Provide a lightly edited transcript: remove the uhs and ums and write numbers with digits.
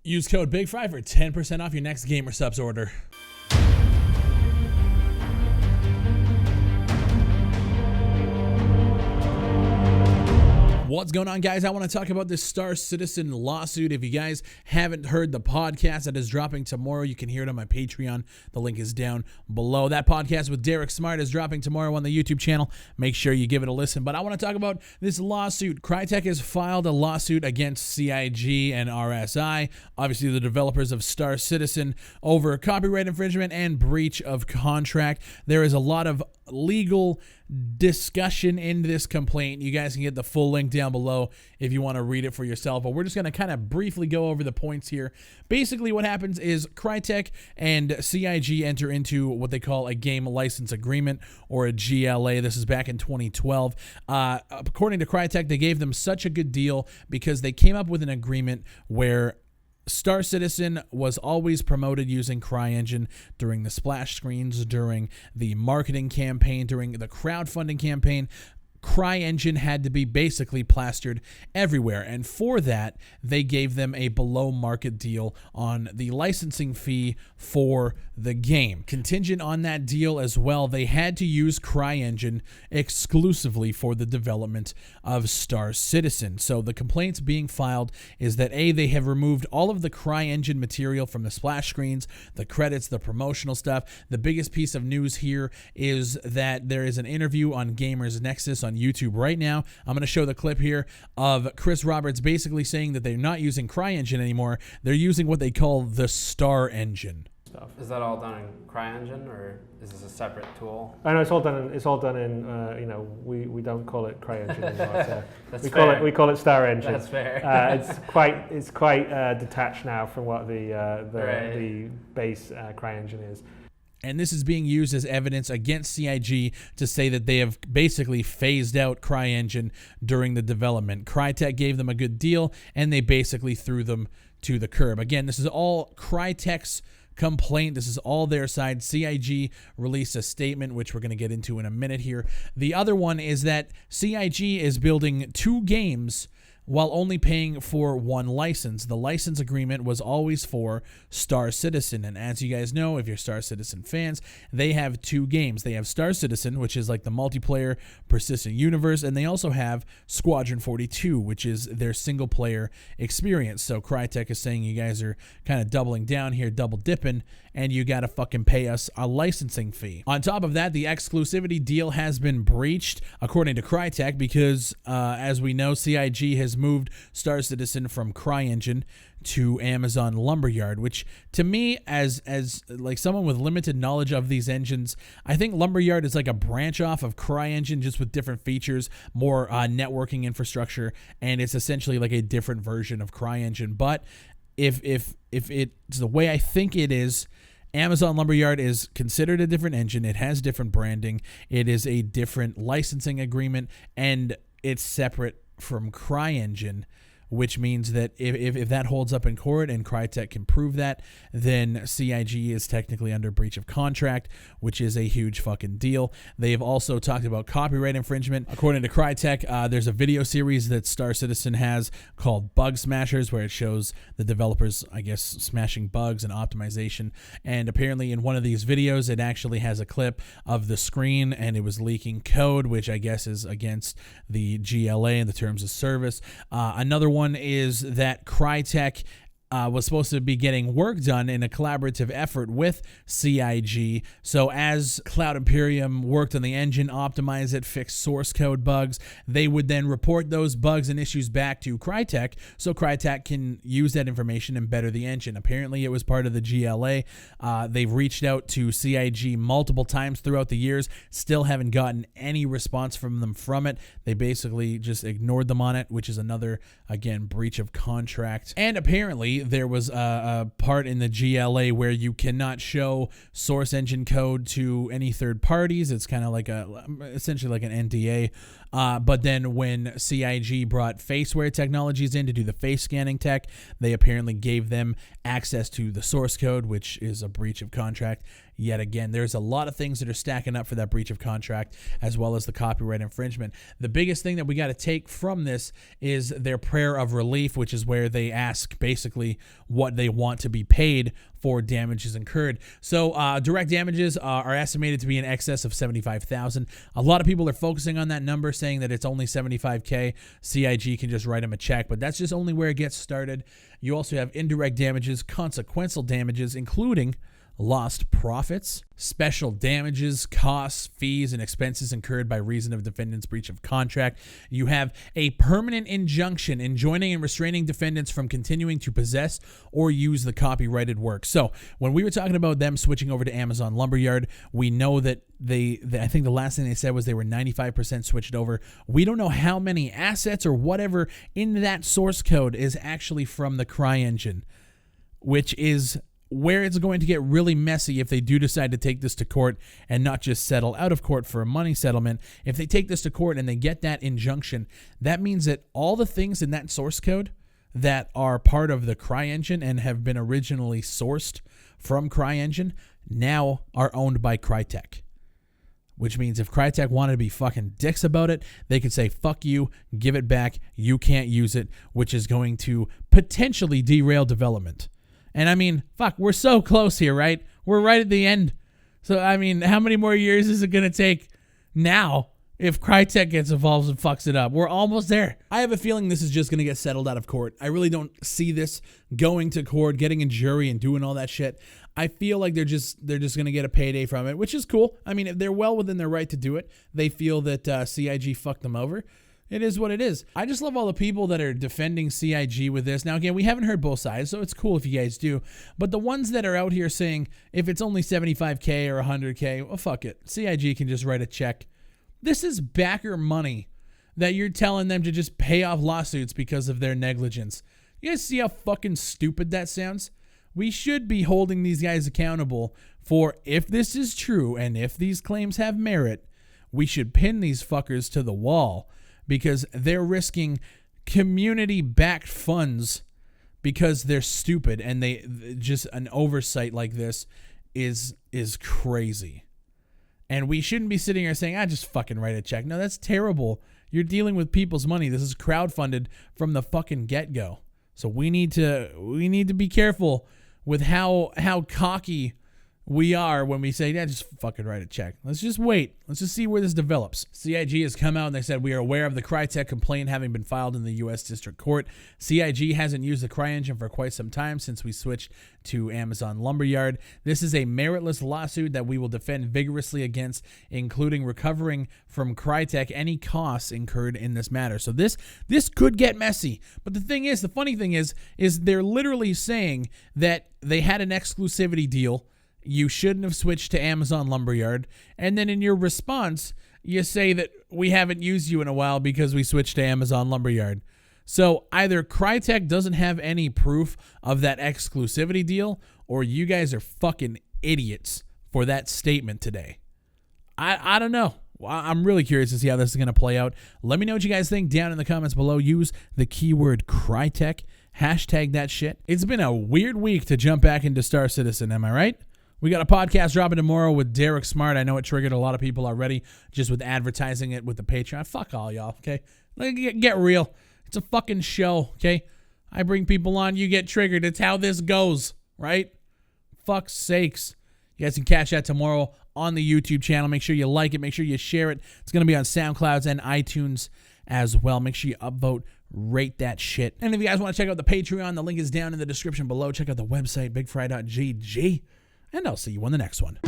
Use code BigFry for 10% off your next Gamer Subs order. What's going on, guys? I want to talk about this Star Citizen lawsuit. If you guys haven't heard the podcast that is dropping tomorrow, you can hear it on my Patreon. The link is down below. That podcast with Derek Smart is dropping tomorrow on the YouTube channel. Make sure you give it a listen. But I want to talk about this lawsuit. Crytek has filed a lawsuit against CIG and RSI, obviously the developers of Star Citizen, over copyright infringement and breach of contract. There is a lot of legal discussion in this complaint. You guys can get the full link down below if you want to read it for yourself, but we're just going to kind of briefly go over the points here. Basically what happens is Crytek and CIG enter into what they call a game license agreement, or a GLA. This is back in 2012. According to Crytek, they gave them such a good deal because they came up with an agreement where Star Citizen was always promoted using CryEngine during the splash screens, during the marketing campaign, during the crowdfunding campaign. CryEngine had to be basically plastered everywhere, and for that they gave them a below market deal on the licensing fee for the game. Contingent on that deal as well, they had to use CryEngine exclusively for the development of Star Citizen. So the complaints being filed is that A, they have removed all of the CryEngine material from the splash screens, the credits, the promotional stuff. The biggest piece of news here is that there is an interview on Gamers Nexus on YouTube right now. I'm going to show the clip here of Chris Roberts basically saying that they're not using CryEngine anymore. They're using what they call the Star Engine. Is that all done in CryEngine, or is this a separate tool? I know it's all done in. You know, we don't call it CryEngine anymore. So we call it Star Engine. That's fair. It's quite detached now from what the base CryEngine is. And this is being used as evidence against CIG to say that they have basically phased out CryEngine during the development. Crytek gave them a good deal, and they basically threw them to the curb. Again, this is all Crytek's complaint. This is all their side. CIG released a statement, which we're going to get into in a minute here. The other one is that CIG is building 2 games while only paying for 1 license. The license agreement was always for Star Citizen, and as you guys know, if you're Star Citizen fans, they have 2 games. They have Star Citizen, which is like the multiplayer persistent universe, and they also have Squadron 42, which is their single-player experience. So Crytek is saying you guys are kind of doubling down here, double dipping, and you gotta fucking pay us a licensing fee. On top of that, the exclusivity deal has been breached, according to Crytek, because as we know, CIG has moved Star Citizen from CryEngine to Amazon Lumberyard, which to me, as like someone with limited knowledge of these engines, I think Lumberyard is like a branch off of CryEngine, just with different features, more networking infrastructure, and it's essentially like a different version of CryEngine. But if it's the way I think it is, Amazon Lumberyard is considered a different engine. It has different branding. It is a different licensing agreement, and it's separate from CryEngine, which means that if that holds up in court and Crytek can prove that, then CIG is technically under breach of contract, which is a huge fucking deal. They have also talked about copyright infringement. According to Crytek, there's a video series that Star Citizen has called Bug Smashers, where it shows the developers, I guess, smashing bugs and optimization. And apparently in one of these videos, it actually has a clip of the screen, and it was leaking code, which I guess is against the GLA and the terms of service. Another one is that Crytek was supposed to be getting work done in a collaborative effort with CIG. So as Cloud Imperium worked on the engine, optimized it, fixed source code bugs, they would then report those bugs and issues back to Crytek, so Crytek can use that information and better the engine. Apparently it was part of the GLA. They've reached out to CIG multiple times throughout the years, still haven't gotten any response from them from it. They basically just ignored them on it, which is another, again, breach of contract. And apparently there was a part in the GLA where you cannot show source engine code to any third parties. It's kind of like essentially like an NDA. But then when CIG brought faceware technologies in to do the face scanning tech, they apparently gave them access to the source code, which is a breach of contract. Yet again, there's a lot of things that are stacking up for that breach of contract, as well as the copyright infringement. The biggest thing that we got to take from this is their prayer of relief, which is where they ask basically what they want to be paid for damages incurred. So direct damages are estimated to be in excess of $75,000. A lot of people are focusing on that number, saying that it's only $75K. CIG can just write them a check, but that's just only where it gets started. You also have indirect damages, consequential damages, including lost profits, special damages, costs, fees, and expenses incurred by reason of defendant's breach of contract. You have a permanent injunction enjoining and restraining defendants from continuing to possess or use the copyrighted work. So when we were talking about them switching over to Amazon Lumberyard, we know that I think the last thing they said was they were 95% switched over. We don't know how many assets or whatever in that source code is actually from the CryEngine, which is where it's going to get really messy if they do decide to take this to court and not just settle out of court for a money settlement. If they take this to court and they get that injunction, that means that all the things in that source code that are part of the CryEngine and have been originally sourced from CryEngine now are owned by Crytek. Which means if Crytek wanted to be fucking dicks about it, they could say, fuck you, give it back, you can't use it, which is going to potentially derail development. And I mean, fuck, we're so close here, right? We're right at the end. So, I mean, how many more years is it going to take now if Crytek gets involved and fucks it up? We're almost there. I have a feeling this is just going to get settled out of court. I really don't see this going to court, getting a jury and doing all that shit. I feel like they're just going to get a payday from it, which is cool. I mean, if they're well within their right to do it. They feel that CIG fucked them over. It is what it is. I just love all the people that are defending CIG with this. Now, again, we haven't heard both sides, so it's cool if you guys do. But the ones that are out here saying if it's only $75K or $100K, well, fuck it. CIG can just write a check. This is backer money that you're telling them to just pay off lawsuits because of their negligence. You guys see how fucking stupid that sounds? We should be holding these guys accountable for, if this is true and if these claims have merit, we should pin these fuckers to the wall, because they're risking community-backed funds because they're stupid, and they just, an oversight like this is crazy. And we shouldn't be sitting here saying, just fucking write a check. No, that's terrible. You're dealing with people's money. This is crowdfunded from the fucking get-go. So we need to be careful with how cocky we are when we say, just fucking write a check. Let's just wait. Let's just see where this develops. CIG has come out and they said, we are aware of the Crytek complaint having been filed in the U.S. District Court. CIG hasn't used the CryEngine for quite some time since we switched to Amazon Lumberyard. This is a meritless lawsuit that we will defend vigorously against, including recovering from Crytek any costs incurred in this matter. So this could get messy. But the funny thing is they're literally saying that they had an exclusivity deal. You shouldn't have switched to Amazon Lumberyard. And then in your response, you say that we haven't used you in a while because we switched to Amazon Lumberyard. So either Crytek doesn't have any proof of that exclusivity deal, or you guys are fucking idiots for that statement today. I don't know. I'm really curious to see how this is going to play out. Let me know what you guys think down in the comments below. Use the keyword Crytek. Hashtag that shit. It's been a weird week to jump back into Star Citizen, am I right? We got a podcast dropping tomorrow with Derek Smart. I know it triggered a lot of people already just with advertising it with the Patreon. Fuck all y'all, okay? Get real. It's a fucking show, okay? I bring people on, you get triggered. It's how this goes, right? Fuck's sakes. You guys can catch that tomorrow on the YouTube channel. Make sure you like it. Make sure you share it. It's going to be on SoundCloud and iTunes as well. Make sure you upvote, rate that shit. And if you guys want to check out the Patreon, the link is down in the description below. Check out the website, bigfry.gg. And I'll see you on the next one.